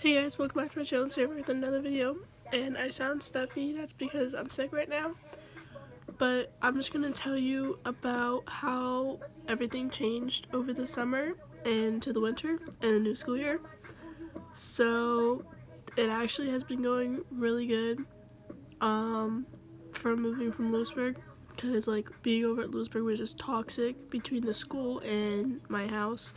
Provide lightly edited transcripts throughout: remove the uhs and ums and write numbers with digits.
Hey guys, welcome back to my channel. Today we're with another video, and I sound stuffy. That's because I'm sick right now. But I'm just gonna tell you about how everything changed over the summer and to the winter and the new school year. So it actually has been going really good. From moving from Lewisburg, because like being over at Lewisburg was just toxic between the school and my house.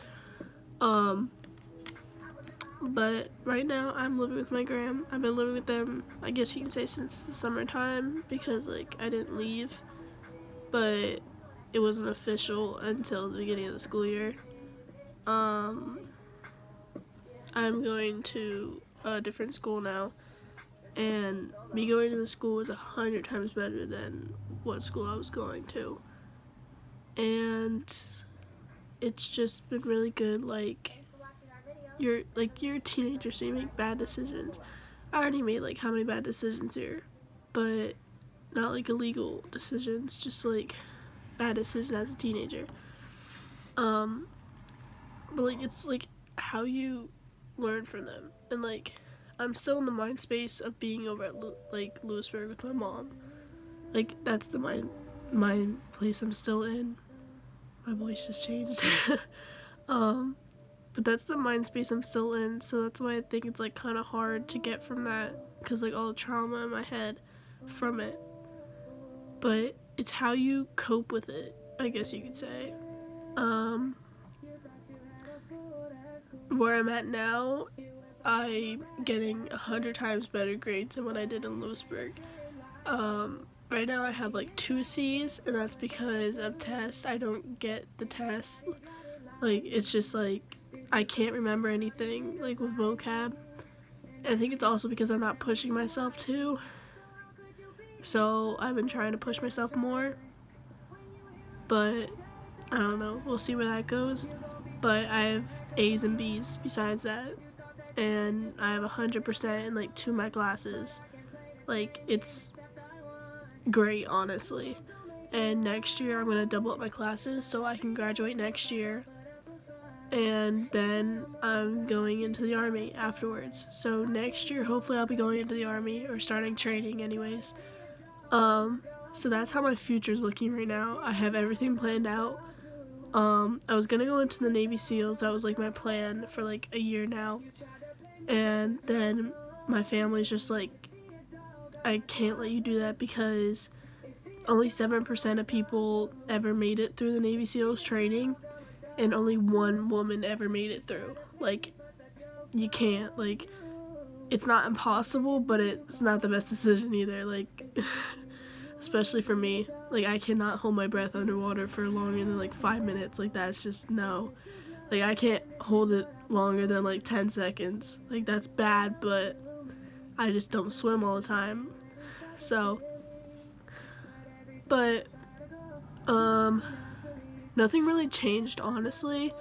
But right now I'm living with my gram. I've been living with them, I guess you can say, since the summertime because like I didn't leave, but it wasn't official until the beginning of the school year. I'm going to a different school now, and me going to the school is 100 times better than what school I was going to. And it's just been really good. You're a teenager, so you make bad decisions. I already made like how many bad decisions here, but not like illegal decisions, just like bad decision as a teenager. But like it's like how you learn from them, and like I'm still in the mind space of being over at Lewisburg with my mom. Like that's the mind place I'm still in. My voice just changed. But that's the mind space I'm still in, so that's why I think it's like kind of hard to get from that, because like all the trauma in my head from it. But it's how you cope with it, I guess you could say. Where I'm at now, I'm getting 100 times better grades than what I did in Lewisburg. Right now I have like 2 C's, and that's because of tests. I don't get the test. Like it's just like I can't remember anything like with vocab. I think it's also because I'm not pushing myself too. So I've been trying to push myself more. But I don't know. We'll see where that goes. But I have A's and B's besides that. And I have 100% in like 2 of my classes. Like it's great, honestly. And next year I'm going to double up my classes so I can graduate next year. And then I'm going into the Army afterwards. So next year, hopefully I'll be going into the Army or starting training anyways. So that's how my future's looking right now. I have everything planned out. I was gonna go into the Navy SEALs. That was like my plan for like a year now. And then my family's just like, I can't let you do that because only 7% of people ever made it through the Navy SEALs training, and only 1 woman ever made it through. Like, you can't, like, it's not impossible, but it's not the best decision either, like, especially for me. Like, I cannot hold my breath underwater for longer than, like, 5 minutes. Like, that's just, no. Like, I can't hold it longer than, like, 10 seconds. Like, that's bad, but I just don't swim all the time. So, but, nothing really changed, honestly.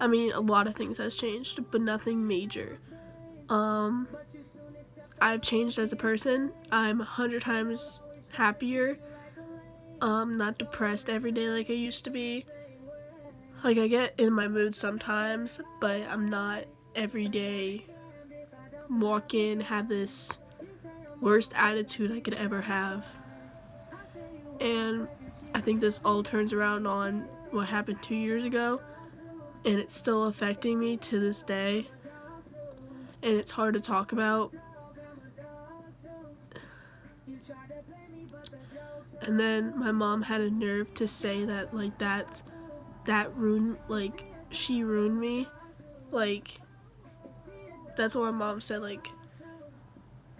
I mean, a lot of things has changed, but nothing major. I've changed as a person. I'm 100 times happier. Not depressed every day like I used to be. Like, I get in my mood sometimes, but I'm not every day walk in, have this worst attitude I could ever have. And I think this all turns around on what happened 2 years ago, and it's still affecting me to this day, and it's hard to talk about. And then my mom had a nerve to say that like that ruined, like she ruined me. Like that's what my mom said. Like,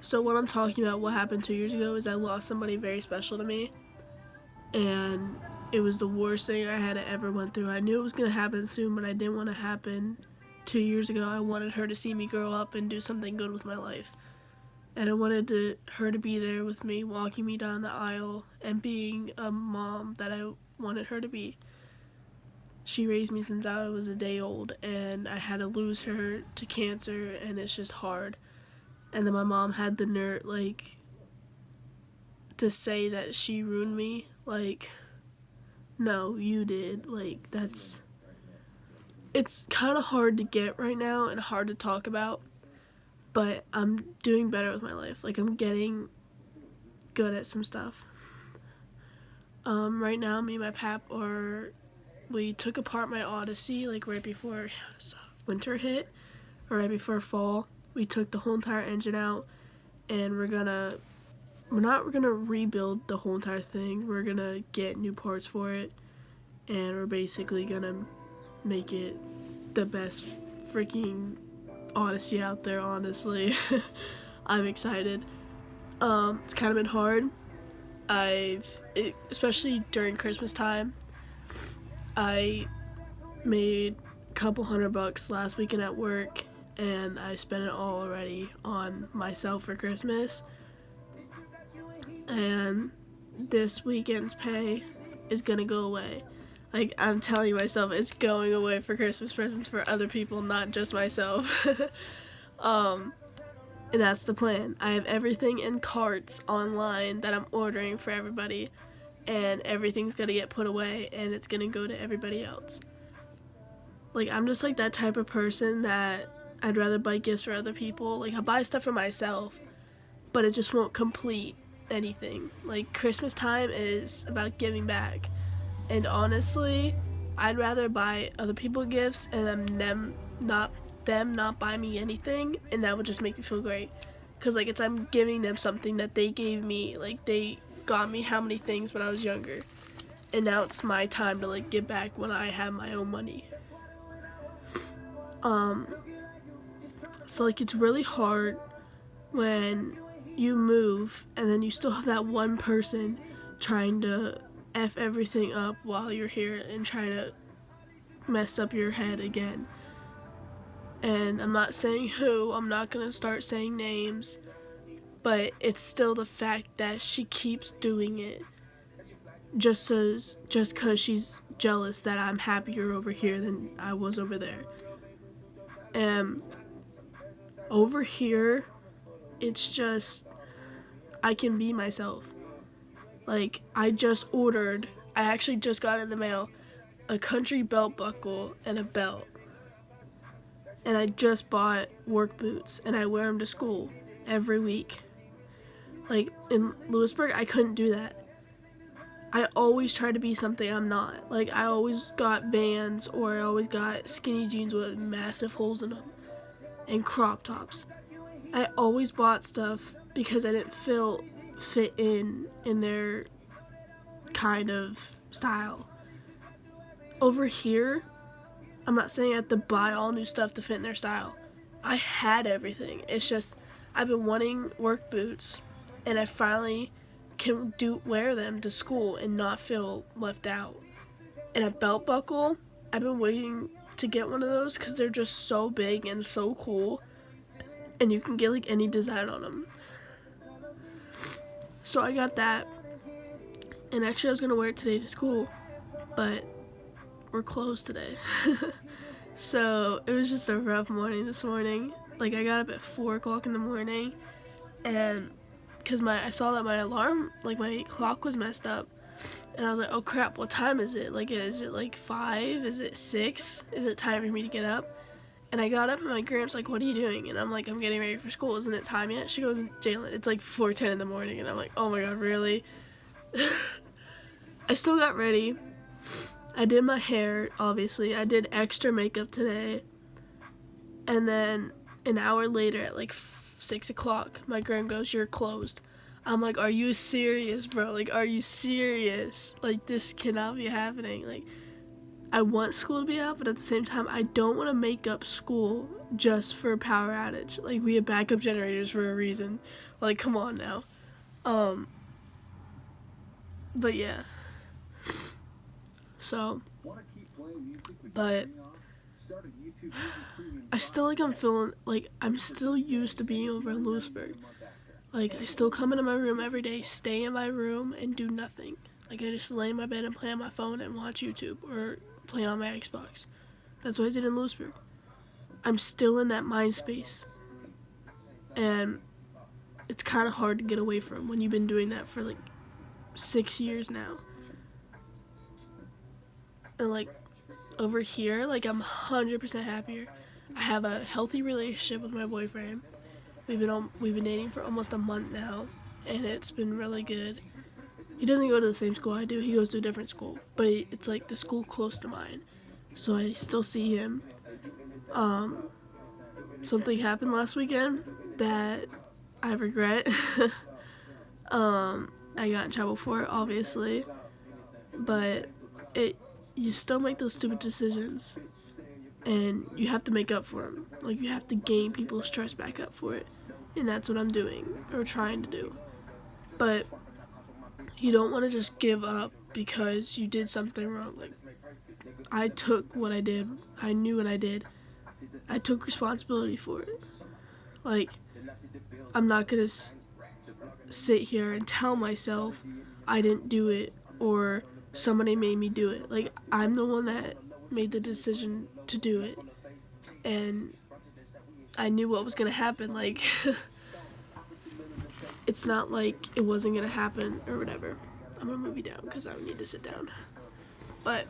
so what I'm talking about, what happened 2 years ago, is I lost somebody very special to me, and it was the worst thing I had ever went through. I knew it was gonna happen soon, but I didn't want it to happen 2 years ago. I wanted her to see me grow up and do something good with my life. And I wanted her to be there with me, walking me down the aisle and being a mom that I wanted her to be. She raised me since I was a day old, and I had to lose her to cancer, and it's just hard. And then my mom had the nerve, like, to say that she ruined me. Like, no, you did. Like, it's kind of hard to get right now and hard to talk about. but I'm doing better with my life. Like, I'm getting good at some stuff. Right now, me and my pap we took apart my Odyssey, like, right before winter hit, or right before fall. We took the whole entire engine out, and we're not gonna rebuild the whole entire thing. We're gonna get new parts for it, and we're basically gonna make it the best freaking Odyssey out there, honestly. I'm excited. It's kind of been hard. Especially during Christmas time, I made a couple $100 last weekend at work, and I spent it all already on myself for Christmas. And this weekend's pay is gonna go away. Like, I'm telling myself, it's going away for Christmas presents for other people, not just myself. And that's the plan. I have everything in carts online that I'm ordering for everybody, and everything's gonna get put away, and it's gonna go to everybody else. Like, I'm just like that type of person that I'd rather buy gifts for other people. Like, I buy stuff for myself, but it just won't complete anything. Like, Christmas time is about giving back. And honestly, I'd rather buy other people gifts and them not buy me anything, and that would just make me feel great. Cause like I'm giving them something that they gave me. Like, they got me how many things when I was younger, and now it's my time to like give back when I have my own money. So like it's really hard when you move and then you still have that one person trying to F everything up while you're here and trying to mess up your head again. And I'm not saying who, I'm not gonna start saying names, but it's still the fact that she keeps doing it just cause she's jealous that I'm happier over here than I was over there. And over here, it's just, I can be myself. Like, I actually just got in the mail a country belt buckle and a belt. And I just bought work boots, and I wear them to school every week. Like, in Lewisburg, I couldn't do that. I always try to be something I'm not. Like, I always got Vans, or I always got skinny jeans with massive holes in them, and crop tops. I always bought stuff because I didn't fit in their kind of style. Over here, I'm not saying I have to buy all new stuff to fit in their style. I had everything. It's just I've been wanting work boots, and I finally can wear them to school and not feel left out. And a belt buckle, I've been waiting to get one of those because they're just so big and so cool, and you can get like any design on them. So I got that, and actually I was gonna wear it today to school, but we're closed today. So it was just a rough morning this morning. Like, I got up at 4 o'clock in the morning, and because I saw that my alarm, like my clock was messed up, and I was like, oh crap, what time is it? Like, is it like 5? Is it 6? Is it time for me to get up? And I got up, and my Gramps like, what are you doing? And I'm like, I'm getting ready for school. Isn't it time yet? She goes, Jalen, it's like 4:10 in the morning. And I'm like, oh my god, really? I still got ready. I did my hair, obviously. I did extra makeup today. And then an hour later at like 6 o'clock, my gram goes, you're closed. I'm like, are you serious, bro? Like, are you serious? Like, this cannot be happening. Like, I want school to be out, but at the same time, I don't want to make up school just for a power outage. Like, we have backup generators for a reason. Like, come on now. But yeah. So, but I still I'm still used to being over in Lewisburg. Like, I still come into my room every day, stay in my room, and do nothing. Like, I just lay in my bed and play on my phone and watch YouTube or play on my Xbox. That's what I did in Lewisburg. I'm still in that mind space. And it's kind of hard to get away from when you've been doing that for like 6 years now. And like over here, like I'm 100% happier. I have a healthy relationship with my boyfriend. We've been dating for almost a month now, and it's been really good. He doesn't go to the same school I do. He goes to a different school, but it's like the school close to mine, so I still see him. Something happened last weekend that I regret. I got in trouble for it, obviously, but you still make those stupid decisions, and you have to make up for them. Like, you have to gain people's trust back up for it, and that's what I'm doing, or trying to do. But you don't want to just give up because you did something wrong. Like, I took what I did. I knew what I did. I took responsibility for it. Like, I'm not gonna sit here and tell myself I didn't do it or somebody made me do it. Like, I'm the one that made the decision to do it, and I knew what was gonna happen. Like, it's not like it wasn't gonna happen or whatever. I'm gonna move you down because I need to sit down. But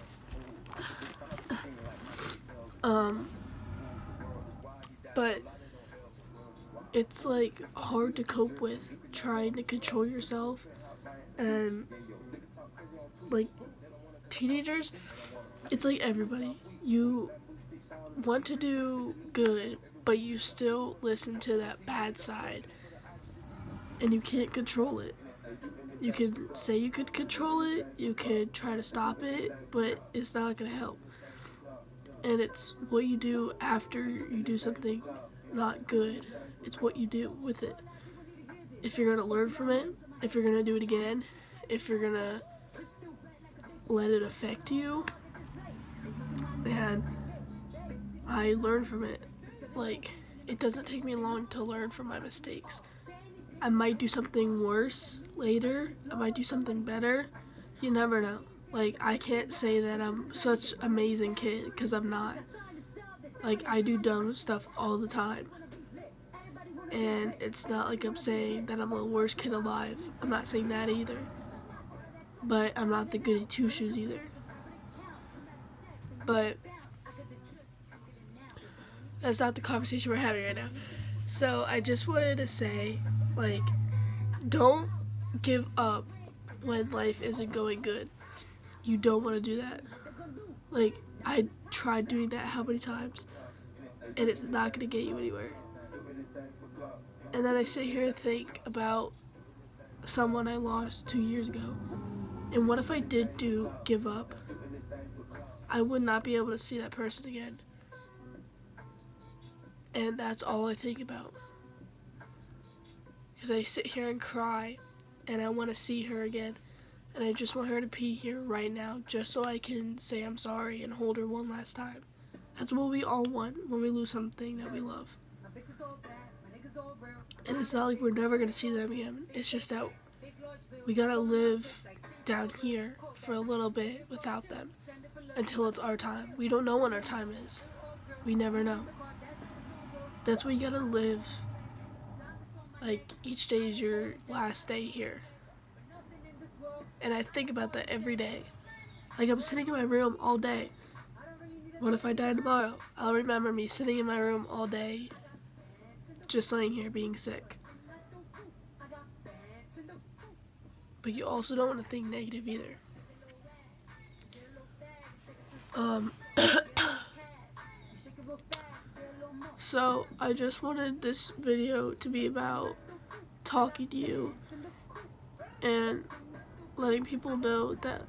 it's like hard to cope with trying to control yourself, and like teenagers, it's like everybody. You want to do good, but you still listen to that bad side, and you can't control it. You could say you could control it, you could try to stop it, but it's not gonna help. And it's what you do after you do something not good. It's what you do with it. If you're gonna learn from it, if you're gonna do it again, if you're gonna let it affect you. And I learned from it. Like, it doesn't take me long to learn from my mistakes. I might do something worse later. I might do something better. You never know. Like, I can't say that I'm such an amazing kid, because I'm not. Like, I do dumb stuff all the time. And it's not like I'm saying that I'm the worst kid alive. I'm not saying that either. But I'm not the goody two-shoes either. But that's not the conversation we're having right now. So I just wanted to say, like, don't give up when life isn't going good. You don't want to do that. Like, I tried doing that how many times, and it's not going to get you anywhere. And then I sit here and think about someone I lost 2 years ago. And what if I did give up? I would not be able to see that person again. And that's all I think about. Because I sit here and cry, and I want to see her again. And I just want her to be here right now, just so I can say I'm sorry and hold her one last time. That's what we all want when we lose something that we love. And it's not like we're never going to see them again. It's just that we gotta live down here for a little bit without them until it's our time. We don't know when our time is. We never know. That's why you gotta live like each day is your last day here. And I think about that every day. Like, I'm sitting in my room all day. What if I die tomorrow? I'll remember me sitting in my room all day, just laying here being sick. But you also don't want to think negative either. So I just wanted this video to be about talking to you and letting people know that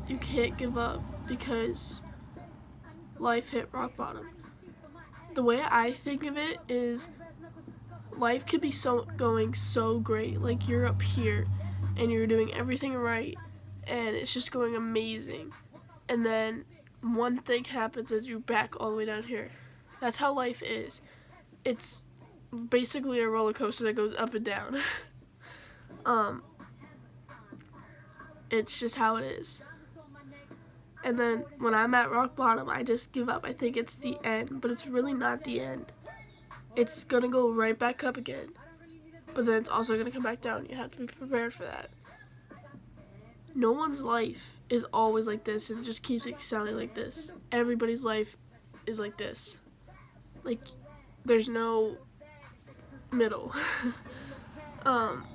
you can't give up because life hit rock bottom. The way I think of it is life could be going so great. Like, you're up here and you're doing everything right and it's just going amazing. And then one thing happens and you're back all the way down here. That's how life is. It's basically a roller coaster that goes up and down. It's just how it is. And then when I'm at rock bottom, I just give up. I think it's the end, but it's really not the end. It's gonna go right back up again, but then it's also gonna come back down. You have to be prepared for that. No one's life is always like this and it just keeps excelling like this. Everybody's life is like this. Like, there's no middle. um,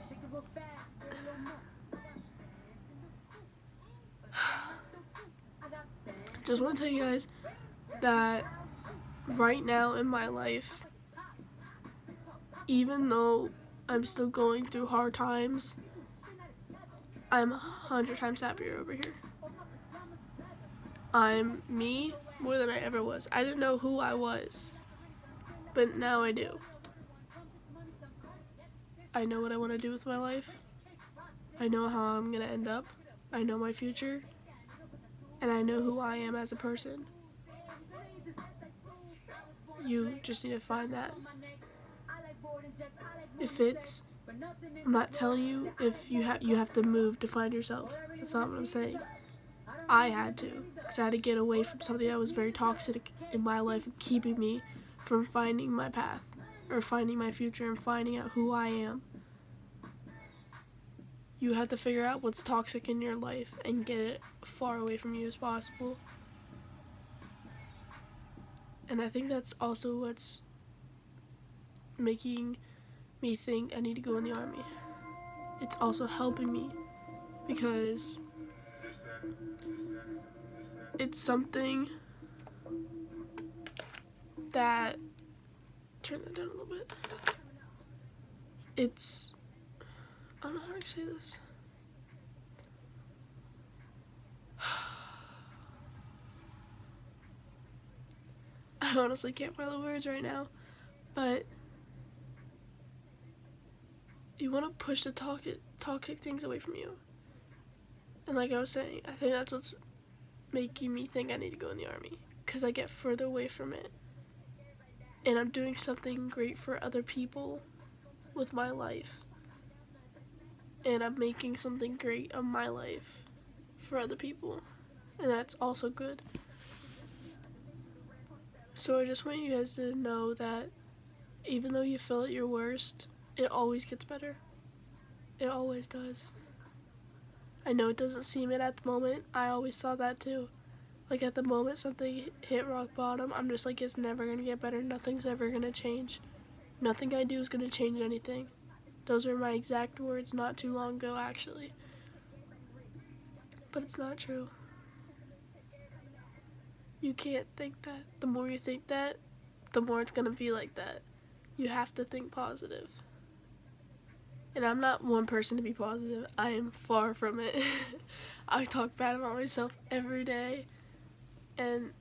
just want to tell you guys that right now in my life, even though I'm still going through hard times, I'm 100 times happier over here. I'm me more than I ever was. I didn't know who I was, but now I do. I know what I want to do with my life. I know how I'm going to end up. I know my future. And I know who I am as a person. You just need to find that. If it's, I'm not telling you if you have to move to find yourself. That's not what I'm saying. I had to, because I had to get away from something that was very toxic in my life and keeping me from finding my path or finding my future and finding out who I am. You have to figure out what's toxic in your life and get it far away from you as possible. And I think that's also what's making me think I need to go in the army. It's also helping me because it's something that, turn that down a little bit. It's, I don't know how to say this. I honestly can't find the words right now, but you want to push the toxic things away from you. And like I was saying, I think that's what's making me think I need to go in the army, because I get further away from it. And I'm doing something great for other people with my life. And I'm making something great of my life for other people. And that's also good. So I just want you guys to know that even though you feel at your worst, it always gets better. It always does. I know it doesn't seem it at the moment. I always thought that too. Like at the moment something hit rock bottom, I'm just like, it's never gonna get better. Nothing's ever gonna change. Nothing I do is gonna change anything. Those were my exact words not too long ago, actually. But it's not true. You can't think that. The more you think that, the more it's gonna be like that. You have to think positive. And I'm not one person to be positive. I am far from it. I talk bad about myself every day. And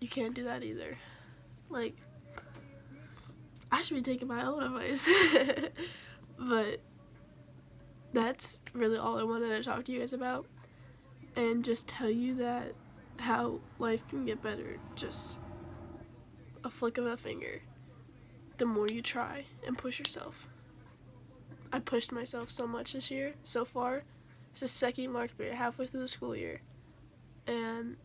you can't do that either. Like, I should be taking my own advice. But that's really all I wanted to talk to you guys about. And just tell you that how life can get better. Just a flick of a finger. The more you try and push yourself. I pushed myself so much this year, so far. It's the second mark period, halfway through the school year. And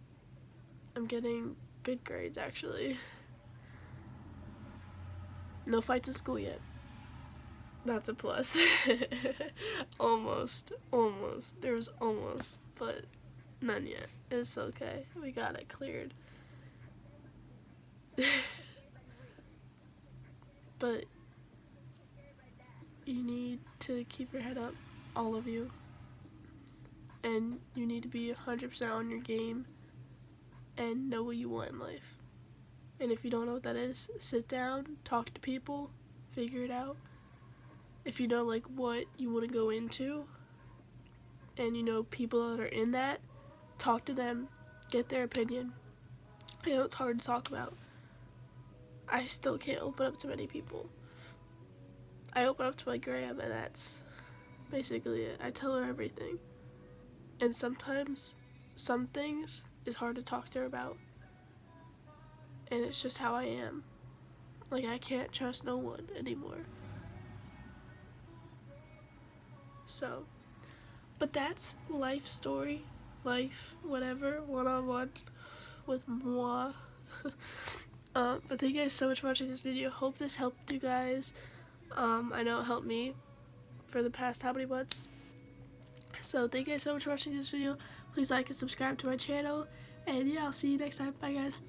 I'm getting good grades, actually. No fights in school yet. That's a plus. Almost. There was almost, but none yet. It's okay. We got it cleared. But you need to keep your head up, all of you. And you need to be 100% on your game and know what you want in life. And if you don't know what that is, sit down, talk to people, figure it out. If you know like what you want to go into and you know people that are in that, talk to them, get their opinion. I know it's hard to talk about. I still can't open up to many people. I open up to my gram and that's basically it. I tell her everything. And sometimes some things is hard to talk to her about. And it's just how I am. Like I can't trust no one anymore. So, but that's life story, life, whatever, one-on-one with moi. But thank you guys so much for watching this video. Hope this helped you guys. I know it helped me for the past how many months. So thank you guys so much for watching this video. Please like and subscribe to my channel. And yeah, I'll see you next time. Bye guys.